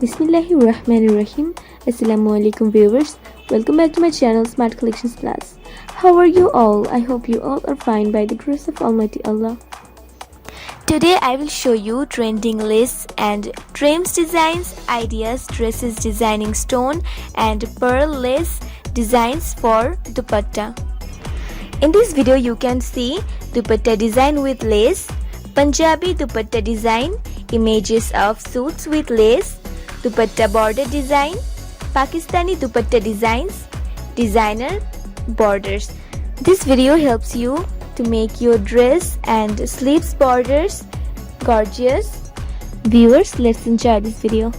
Bismillahirrahmanirrahim. Assalamualaikum viewers. Welcome back to my channel Smart Collections Plus. How are you all? I hope you all are fine by the grace of Almighty Allah. Today I will show you trending lace and trims designs, ideas, dresses designing stone and pearl lace designs for dupatta. In this video you can see dupatta design with lace, Punjabi dupatta design, images of suits with lace, dupatta border design, Pakistani dupatta designs, designer borders. This video helps you to make your dress and sleeves borders gorgeous. Viewers, let's enjoy this video.